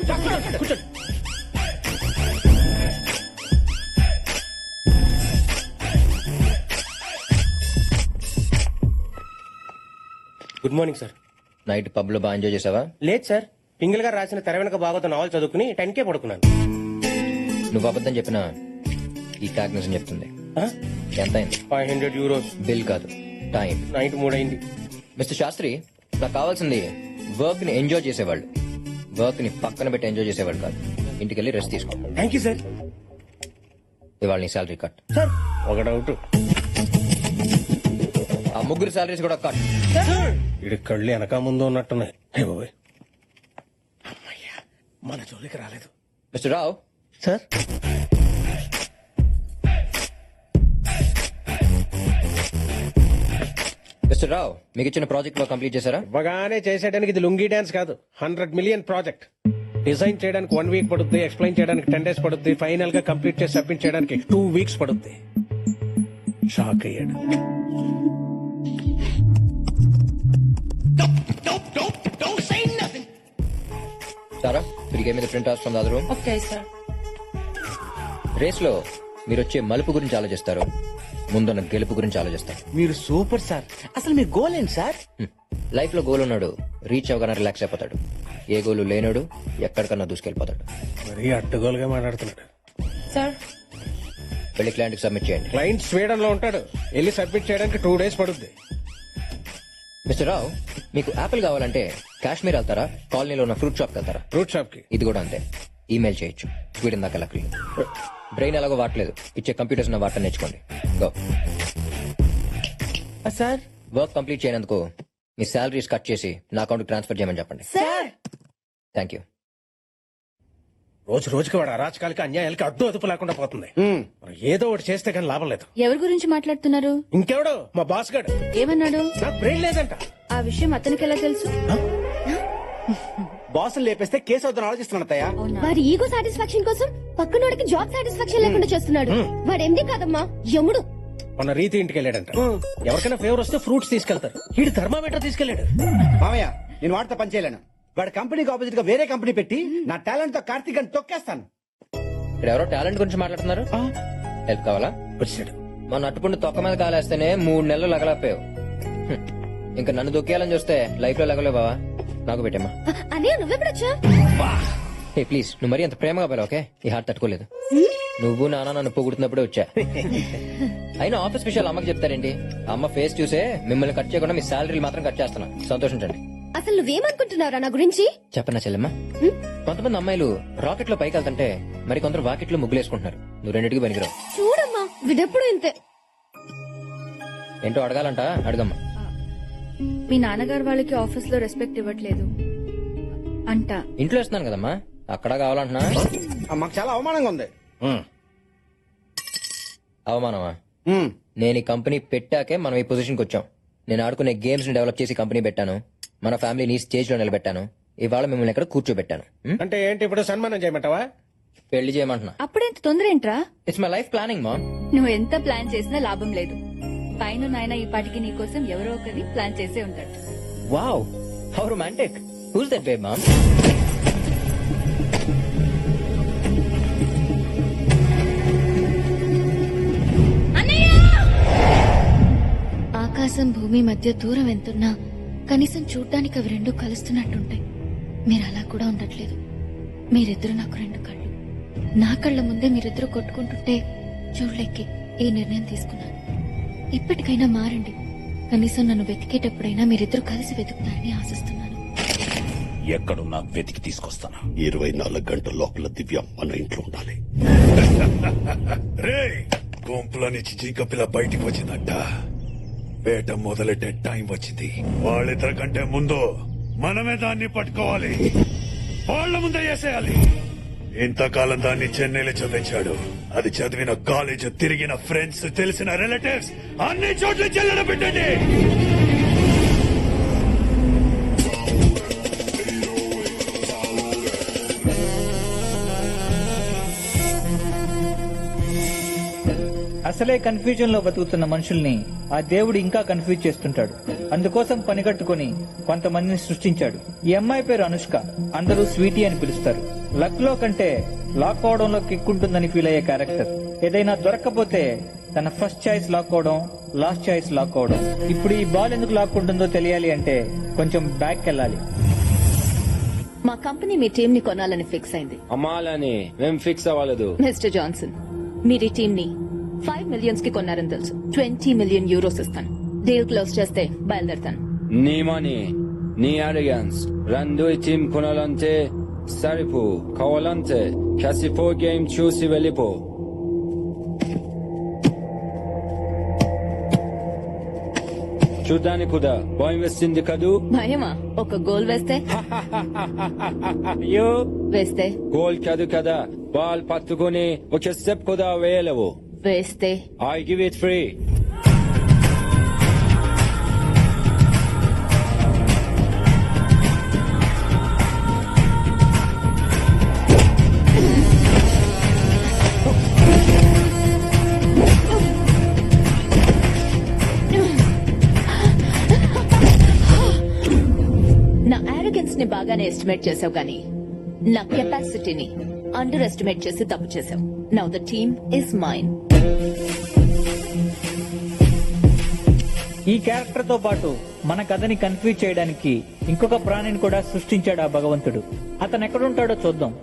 కూర్చోండి. Good morning sir. Night pub లో బాగా ఎంజాయ్ చేసావా? లేదు సార్, పింగిల్ గారు రాసిన తెర వెనక భాగవత నావల్ చదువుకుని 10K పడుకున్నాను. నువ్వు అబద్ధం చెప్పినా ఈ కాగ్నిషన్ చెప్తుంది. ఎంత అయింది? 500 euros. బిల్ కాదు, టైం. నైట్ 3 అయింది. మిస్టర్ శాస్త్రి, నాకు కావాల్సింది వర్క్ ని ఎంజాయ్ చేసేవాళ్ళు, వర్క్ ని పక్కన పెట్టి ఎంజాయ్ చేసేవాళ్ళు కాదు. ఇంటికి వెళ్ళి రెస్ట్ తీసుకో. Thank you sir. ఇవాళ నీ శాలరీ కట్. సార్ ఒక డౌట్, ఆ ముగ్గురు శాలరీస్ కూడా కట్. ఇడి కళ్ళు వెనక ముందు ఉన్నట్టున్నాయి. హే బాబోయ్, అమ్మయ్యా మన జోలికి రాలేదు. మిస్టర్ రావు. సార్ మిస్టర్ రావు, మీకు ఇచ్చిన ప్రాజెక్ట్ లో కంప్లీట్ చేశారా? ఇవ్వగానే చేసేయడానికి ఇది లుంగీ డాన్స్ కాదు, 100 million ప్రాజెక్ట్. డిజైన్ చేయడానికి 1 week పడుద్ది, ఎక్స్ప్లెయిన్ చేయడానికి 10 days పడుద్ది, ఫైనల్ గా కంప్లీట్ చేసి సబ్మిట్ చేయడానికి 2 weeks పడుద్ది. షాక్ అయ్యాడు. సారా, తిరిగే మీద print out from the other room. Okay sir. Race లో మీరు వచ్చే మలుపు గురించి ఆలోచిస్తారు, ముందున్న గెలుపు గురించి ఆలోచిస్తారు. మీరు సూపర్ సార్. అసలు మీ గోల్ ఏంటి సార్? లైఫ్ లో గోల్ ఉన్నాడు రీచ్ అవగానే రిలాక్స్ అయిపోతాడు. ఏ గోలు లేనాడు ఎక్కడికన్నా దూసుకెళ్ళిపోతాడు. మరీ అడ్డగోలుగా మాట్లాడుతున్నాడు. సార్ వెళ్ళి క్లయింట్ కి సబ్మిట్ చేయండి. క్లయింట్ స్వీడన్ లో ఉంటాడు, వెళ్ళి సబ్మిట్ చేయడానికి 2 days పడుద్ది. మిస్టర్ రావు, మీకు యాపిల్ కావాలంటే కాశ్మీర్ వెళ్తారా, కాలనీలో ఉన్న ఫ్రూట్ షాప్ వెళ్తారా? ఫ్రూట్ షాప్ కి. ఇది కూడా అంతే, ఈమెయిల్ చేయొచ్చు. స్వీడన్ దాకా లక్లీ. బ్రెయిన్ ఎలాగో వాడలేదు, ఇచ్చే కంప్యూటర్స్ ఉన్న వాటర్ నేర్చుకోండి. గో. సార్ వర్క్ కంప్లీట్ చేయనందుకు మీ శాలరీస్ కట్ చేసి నా అకౌంట్ ట్రాన్స్ఫర్ చేయమని చెప్పండి. Sir thank you. రోజు రోజుకి వాడు అరాచకాలకి అన్యాయాలకి అడ్డు అదుపు లేకుండా పోతుంది. మనం ఏదో ఒకటి చేస్తే కానీ లాభం లేదు. ఎవరి గురించి మాట్లాడుతున్నారు? ఇంకెవడో మా బాస్ గాడు. ఏమన్నాడు? నాకు బ్రెయిన్ లేదంట. ఆ విషయం అతనికి ఎలా తెలుసు? బాసులు లేపేస్తే కేసు అవుతాను ఆలోచిస్తున్నాను అత్తయ్య. వారి ఈగో సాటిస్ఫాక్షన్ కోసం పక్కనోడికి జాబ్ సాటిస్ఫాక్షన్ లేకుండా చేస్తున్నాడు. వాడు ఎండి కాదమ్మా, యముడు. మన రీతి ఇంటికి వెళ్ళాడంట. ఎవరికైనా ఫేవర్ వస్తే ఫ్రూట్స్ తీసుకెళ్తారు, వీడు థర్మామీటర్ తీసుకెళ్లాడు. మామయ్య, నేను వాడితో పని చేయలేను. వాడి కంపెనీకి ఆపోజిట్ గా వేరే కంపెనీ పెట్టి నా టాలెంట్ తో కార్తీక్ అని తొక్కేస్తాను. ఇక్కడ ఎవరో టాలెంట్ గురించి మాట్లాడుతున్నారు. హెల్ప్ కావాలా? వచ్చాడు. మన అట్టుపుండి తొక్క మీద కాలేస్తేనే 3 నెలలు లగలపోయావు. ఇంకా నన్ను దొక్కేయాలని చూస్తే లైఫ్ లో లగలేవు బావా. నాకు పెట్టమ్మా. అన్నయ్య నువ్వెప్పుడొచ్చా? ఏ ప్లీజ్, నువ్వు మరీ అంత ప్రేమగా పోయావు. ఓకే, ఈ హార్ట్ తట్టుకోలేదు. నువ్వు నాన్న నన్ను పొగుడుతున్నప్పుడే వచ్చా. అయినా ఆఫీస్ విషయాలు అమ్మకి చెప్తారేంటి? అమ్మ ఫేస్ చూసే మిమ్మల్ని కట్ చేయకుండా మీ శాలరీలు మాత్రం కట్ చేస్తున్నా. సంతోషించండి. అసలు నువ్వేమనుకుంటున్నారా నా గురించి? చెప్పనా చెల్లెమ్మా, కొంతమంది అమ్మాయిలు రాకెట్ లో పైకి వెళ్తుంటే మరి కొందరు వాకెట్ లో ముగ్గులేసుకుంటున్నారు. నువ్వు రెండింటికి పనికిరావు. చూడమ్మా, విడప్పుడు ఇంతే. ఏంటో అడగాలంట, అడగమ్మా. మీ నాన్నగారు వాళ్ళకి ఆఫీస్ లో రెస్పెక్ట్ ఇవ్వట్లేదు అంట. ఇంట్లో ఇస్తున్నాను కదమ్మా, అక్కడ కావాలంటున్నా. మాకు చాలా అవమానంగా ఉంది. అవమానమా? నేను ఈ కంపెనీ పెట్టాకే మనం ఈ పొజిషన్కి వచ్చాం. నేను ఆడుకునే గేమ్స్ ని డెవలప్ చేసి కంపెనీ పెట్టాను. మన ఫ్యామిలీని స్టేజ్ లో నిలబెట్టాను. ఇవాళ మిమ్మల్ని ఎక్కడ కూర్చోబెట్టాను. అంటే ఏంటి ఇప్పుడు సన్మానం చేయమంటావా? పెళ్లి చేయమంటున్నా. అప్పుడెంత తొందర ఏంట్రా? ఇట్స్ మై లైఫ్ ప్లానింగ్ మా. నువ్వు ఎంత ప్లాన్ చేసినా లాభం లేదు. పైన నాయన ఈ పాటికి నీ కోసం ఎవరో ఒకరిని ప్లాన్ చేసే ఉంటాడు. Wow, how romantic. Who's that babe mom? ఆకాశం భూమి మధ్య దూరం ఎంతున్నా కనీసం చూడ్డానికి అవి రెండు కలుస్తున్నట్టుంటాయి. మీరు అలా కూడా ఉండట్లేదు. మీరిద్దరు నాకు 2 కళ్ళు. నా కళ్ళ ముందే మీరిద్దరు కొట్టుకుంటుంటే చూడలేకే ఈ నిర్ణయం తీసుకున్నాను. ఇప్పటికైనా మారండి. కనీసం నన్ను వెతికేటప్పుడైనా మీరిద్దరు కలిసి వెతుకుతారని ఆశిస్తున్నాను. ఎక్కడున్నా వెతికి తీసుకొస్తాను. 24 గంటల లోపల దివ్య మన ఇంట్లో ఉండాలి. రే, గుంపులో నుంచి జింక పిల్ల బయటికి వచ్చిందంట. వేట మొదలెట్టే టైం వచ్చింది. వాళ్ళిద్దరి కంటే ముందు మనమే దాన్ని పట్టుకోవాలి. వాళ్ళ ముందే వేసేయాలి. ఇంతకాలం దాన్ని చెన్నైలో చదివించాడు. అది చదివిన కాలేజ్, తిరిగిన ఫ్రెండ్స్, తెలిసిన రిలేటివ్స్ అన్ని చోట్ల చెల్లెడ పెట్టండి. అసలే కన్ఫ్యూజన్ లో బతుకుతున్న మనుషుల్ని ఆ దేవుడు ఇంకా కన్ఫ్యూజ్ చేస్తుంటాడు. అందుకోసం పనిగట్టుకుని కొంతమందిని సృష్టించాడు. ఈ అమ్మాయి పేరు అనుష్క, అందరూ స్వీటీ అని పిలుస్తారు. లక్ లో కంటే లాక్ అవడంలో కిక్కుంటుందని ఫీల్ అయ్యే క్యారెక్టర్. ఏదైనా దొరక్కపోతే తన ఫస్ట్ చాయిస్ లాక్ అవడం, లాస్ట్ చాయిస్ లాక్ అవడం. ఇప్పుడు ఈ బాల్ ఎందుకు లాక్ ఉంటుందో తెలియాలి అంటే కొంచెం బ్యాక్ వెళ్ళాలి. మా కంపెనీ మీ టీం ని కొనాలని ఫిక్స్ అయింది. అమ్మాలని మేం ఫిక్స్ అవ్వలేదు. మిస్టర్ జాన్సన్, మీరు ఈ టీం ని 5 మిలియన్స్ కి కొన్నారని తెలుసు. 20 మిలియన్ యూరోస్ ఇస్తాను. డీల్ క్లోజ్ చేస్తే బయలుదేరుతాను. నీ మనీ, నీ అరిగన్స్ రెండు టీం కొనాలంటే సరిపో. కావాలంటే క్యాసిఫో గేమ్ చూసి వెళ్ళిపో. చూడ్డానికి కూడా భయం వేస్తుంది కదూ? భయమా? ఒక గోల్ వేస్తే? అయ్యో, వేస్తే గోల్ కాదు కదా, బాల్ పట్టుకుని ఒక స్టెప్ కూడా వేయలేవు. వేస్తే ఐ గివ్ ఇట్ ఫ్రీ. నా ఆరోగెన్స్ ని బాగానే ఎస్టిమేట్ చేసావు గానీ నా కెపాసిటీని అండర్ ఎస్టిమేట్ చేసి తప్పు చేసావు. Now the team is mine. ఈ క్యారెక్టర్ తో పాటు మన కథని కన్ఫ్యూజ్ చేయడానికి ఇంకొక ప్రాణిని కూడా సృష్టించాడు ఆ భగవంతుడు. అతను ఎక్కడుంటాడో చూద్దాం.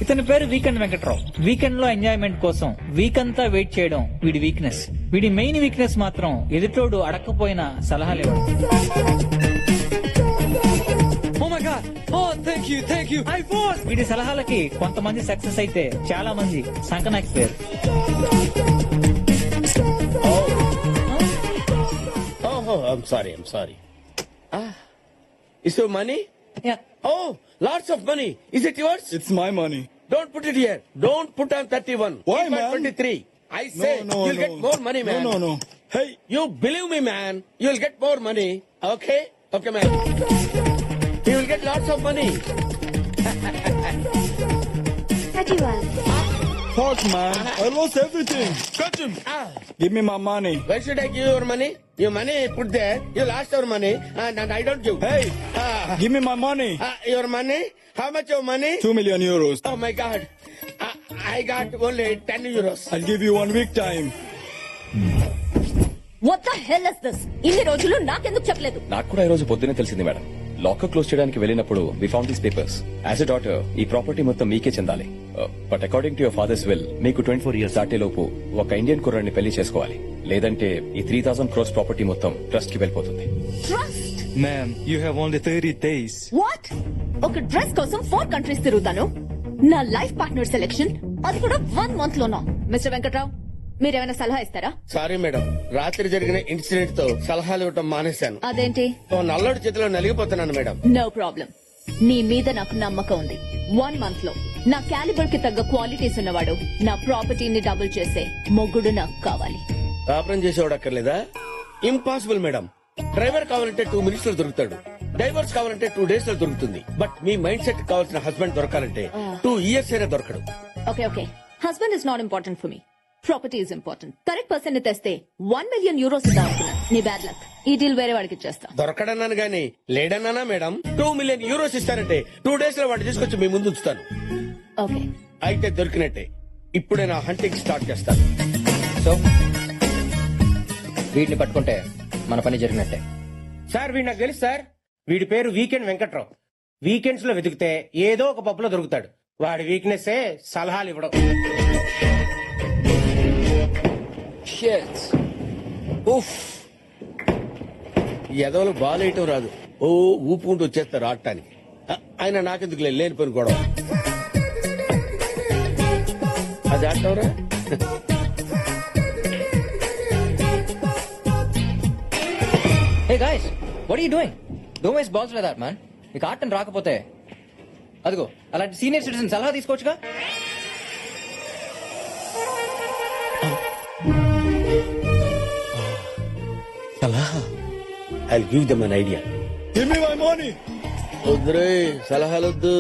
ఇతని పేరు వీకెండ్ వెంకట్రావు. వీకెండ్ లో ఎంజాయ్మెంట్ కోసం వీక్ అంతా వెయిట్ చేయడం వీడి వీక్నెస్. వీడి మెయిన్ వీక్నెస్ మాత్రం ఎదుటోడు అడక్కపోయినా సలహాలు ఇవ్వడం. వీడి సలహాలకి కొంతమంది సక్సెస్ అయితే చాలా మంది సంకనాకిపోయారు. Oh, I'm sorry. Is your money? Yeah. Oh, lots of money. Is it yours? It's my money. Don't put it here. Don't put on 31. Why, Keep on man? 23. I say you'll get more money, man. No. Hey, You believe me, man. You'll get more money. Okay, man. You will get lots of money. fuck, man. I lost everything. Catch him. Give me my money. Why should I give your money? Your money put there. You lost your money, and I don't give. Hey, Ah. give me my money. Your money? How much your money? 2 million euros. Oh my God. I got only 10 euros. I'll give you 1 week time. What the hell is this? ఇన్ని రోజులు నాకెందుకు చెప్పలేదు? నాకు కూడా ఈ రోజు పొద్దునే తెలిసింది మేడం. లాకర్ క్లోజ్ చేయడానికి వెళ్ళినప్పుడు we found these papers. As a daughter ఈ ప్రాపర్టీ మొత్తం మీకే చెందాలి. But according to your father's will మీకు 24 ఇయర్స్ దాటేలోపు ఒక ఇండియన్ కుర్రాన్ని పెళ్లి చేసుకోవాలి. లేదంటే ఈ 3000 crores ప్రాపర్టీ మొత్తం ట్రస్ట్ కి వెళ్ళిపోతుంది. Trust? Ma'am, you have only 30 days. What? ఒక డ్రెస్ కోసం 4 కంట్రీస్ తిరుగుతాను. నా లైఫ్ పార్ట్నర్ సెలెక్షన్ అది కూడా 1 month లోనా? మిస్టర్ వెంకట్రావు, మీరేమైనా సలహా ఇస్తారా? సారీ మేడం, రాత్రి జరిగిన ఇన్సిడెంట్ తో సలహాలు ఇవ్వటం మానేశాను. అదేంటి? ఓ నల్లడి చేతిలో నలిగిపోతున్నాను మేడం. No problem. నీ మీద నాకు నమ్మకం ఉంది. 1 month లో నా క్యాలిబర్ కి తగ్గ క్వాలిటీస్ ఉన్నవాడు, నా ప్రాపర్టీని డబుల్ చేసే మొగుడు నాకు కావాలి. కాపురం చేసేవాడు అక్కర్లేదా? Impossible madam. డ్రైవర్ కావాలంటే 2 minutes లో దొరుకుతాడు. డైవర్స్ కావాలంటే 2 days లో దొరుకుతుంది. బట్ మీ మైండ్ సెట్ కావాల్సిన హస్బెండ్ దొరకాలంటే 2 years అయినా దొరకడు. Okay, husband is not important for me. Property is important. Correct person ని తెస్తే 1 million euros ఇద్దాం అనుకున్నాను. నీ బ్యాడ్ లక్. ఈ డీల్ వేరే వాడికి ఇచ్చేస్తా. దొరకడన్నాను గానీ లేడన్నానా మేడం? 2 million euros ఇస్తారంటే 2 days లో వాడిని తీసుకొచ్చి మీ ముందు ఉంచుతాను. ఓకే, అయితే దొరికినట్టే. ఇప్పుడే నా హంటింగ్ స్టార్ట్ చేస్తాను. సో వీటిని పట్టుకుంటే మన పని జరిగినట్టే. సార్ వీడు నాకు తెలుసు సార్. వీడి పేరు వీకెండ్ వెంకట్రావు. వీకెండ్స్ లో వెతికితే ఏదో ఒక పప్పులో దొరుకుతాడు. వాడి వీక్నెస్ సలహాలు ఇవ్వడం. ఎదవలు బాలేయటం రాదు. ఓ ఊపుకుంటూ వచ్చేస్తారు ఆడటానికి. ఆయన నాకెందుకు లేని పని గొడవ. అది ఆడటంరా. Hey guys, what are you doing? Don't waste balls like that man. మీకు ఆటం రాకపోతే అదిగో అలాంటి సీనియర్ సిటిజన్ సలహా తీసుకోవచ్చుగా. I'll give them an idea. Give me my money. వద్దురే సలహాలొద్దు.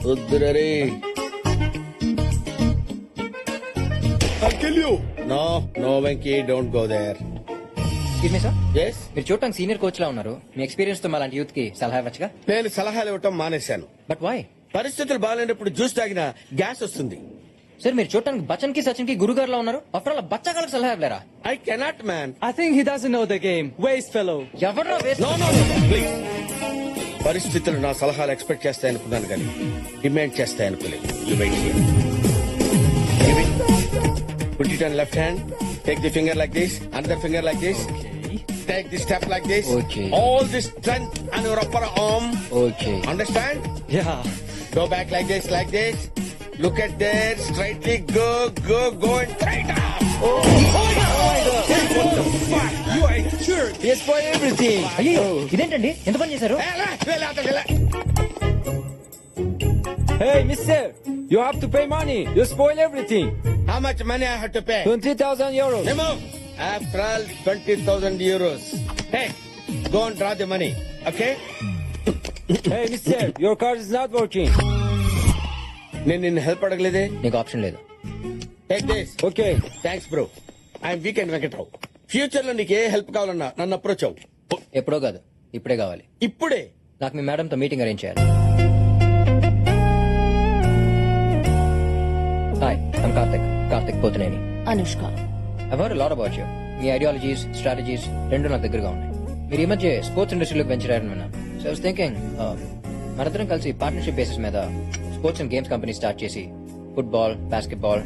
వద్దురే. No Venky don't go there. Excuse me sir, yes, మీరు చూడటానికి సీనియర్ కోచ్ లా ఉన్నారు. మీ ఎక్స్పీరియన్స్ తో అలాంటి యూత్ కి సలహా ఇవ్వచ్చుగా. నేను సలహాలు ఇవ్వటం మానేశాను. But why? పరిస్థితులు బాగాలేనప్పుడు జ్యూస్ తాగినా గ్యాస్ వస్తుంది. సార్ మీరు చూడటానికి బచ్చన్ కి సచిన్ కి గురుగారు లా ఉన్నారు. ఆఫ్టర్ ఆల్ బచ్చగాళ్ళకి సలహా ఇవ్వలేరా? I cannot man. I think he doesn't know the game. Waste fellow. ఎవరు నో ప్లీజ్. పరిస్థితులు నా సలహాలు ఎక్స్పెక్ట్ చేస్తాయనుకున్నాను కానీ demand చేస్తాయనుకోలేదు. You wait here. Give it. Put it on left hand. Take the finger like this. Another finger like this. Take the step like this. Okay. All this strength on your upper arm. Okay. Understand? Yeah. Go back like this, like this. Look at there. Straightly go and straight up. Oh my God. What the fuck? You are a jerk. Yes for everything. అయ్యో ఇదేంటండి, ఎంత పని చేశారు? Hey, mister, you have to pay money. You spoil everything. How much money I have to pay? 20,000 euros. Remove. After all, 20,000 euros. Hey, go and draw the money. Okay? Hey, mister, your card is not working. నేను నిన్ను help అడగలేదే. నీకు option లేదు. Take this. Okay. Thanks bro. I'm weekend Venkatrao. Future లో నీకు ఏ help కావాలన్నా నన్ను approach అవ్వు. ఎప్పుడో కాదు, ఇప్పుడే కావాలి. ఇప్పుడే. నాకు మీ మేడం తో మీటింగ్ అరేంజ్ చేయాలి. Hi, I'm Karthik Pothuneni. Anushka. I've heard a lot about you. మీ ఐడియాలజీస్, స్ట్రాటజీస్ రెండు నాకు దగ్గరగా ఉన్నాయి. మీరు ఈ మధ్య స్పోర్ట్స్ ఇండస్ట్రీలోకి వెంచర్ అయ్యారని విన్నాను. సో ఐ వాస్ థింకింగ్ మనందరం కలిసి పార్ట్నర్షిప్ బేసిస్ మీద sports and games company start చేసి ఫుట్బాల్, బాస్కెట్బాల్,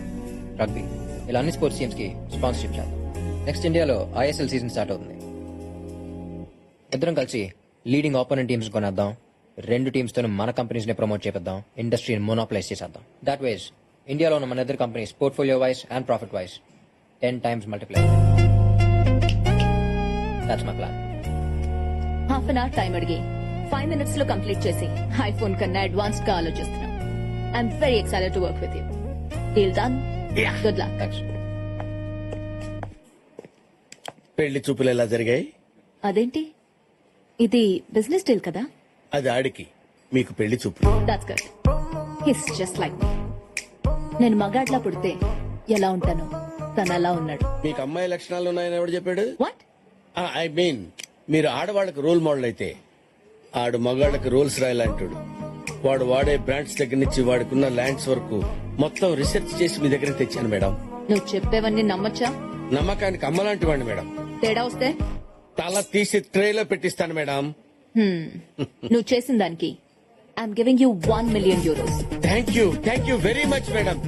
రగ్బీ ఇలా అన్ని స్పోర్ట్స్ టీమ్స్ కి స్పాన్సర్షిప్ చేద్దాం. నెక్స్ట్ ఇండియాలో ISL సీజన్ స్టార్ట్ అవుతుంది. ఇద్దరం కలిసి లీడింగ్ ఆపోనెంట్ టీమ్స్ కొనేద్దాం. రెండు టీమ్స్ తో మన కంపెనీస్ ని ప్రమోట్ చేద్దాం. ఇండస్ట్రీని మోనోప్లైజ్ చేసేద్దాం. దాట్ వేస్ ఇండియాలో ఉన్న మన ఇద్దరు companies portfolio wise and profit wise 10 times multiply. That's my plan. Half an hour time అడిగి 5 minutes లో కంప్లీట్ చేసి ఐఫోన్ కన్నా అడ్వాన్స్డ్ గా ఆలోచిస్తున్నా. I'm very excited to work with you. Deal done. Good luck. Thanks. పెళ్లి చూపులు ఎలా జరిగాయి? అదేంటి, ఇది బిజినెస్ డీల్ కదా? అది ఆడికి, మీకు పెళ్లి చూపులు. That's good. He's just like me. నేను మగాడ్లా పుడితే ఎలా ఉంటాను, తను అలా ఉన్నాడు. మీకు అమ్మాయి లక్షణాలు ఉన్నాయని ఎవడు చెప్పాడు? వాట్? ఐ మీన్ మీరు ఆడవాళ్ళకి రోల్ మోడల్ అయితే ఆడు మగాళ్ళకి రూల్స్ రాయాలంటాడు. వాడు వాడే బ్రాండ్స్ దగ్గర నుంచి వాడుకున్న ల్యాండ్స్ వరకు మొత్తం రీసెర్చ్ చేసి మీ దగ్గర తెచ్చాను మేడం. నువ్వు చెప్పేవన్నీ నమ్మొచ్చా? నమ్మకానికి అమ్మలాంటి వాడిని మేడం. తేడా వస్తే తల తీసి ట్రేలో పెట్టిస్తాను మేడం. నువ్వు చేసిన దానికి I'm giving you 1 million euros. Thank you very much madam.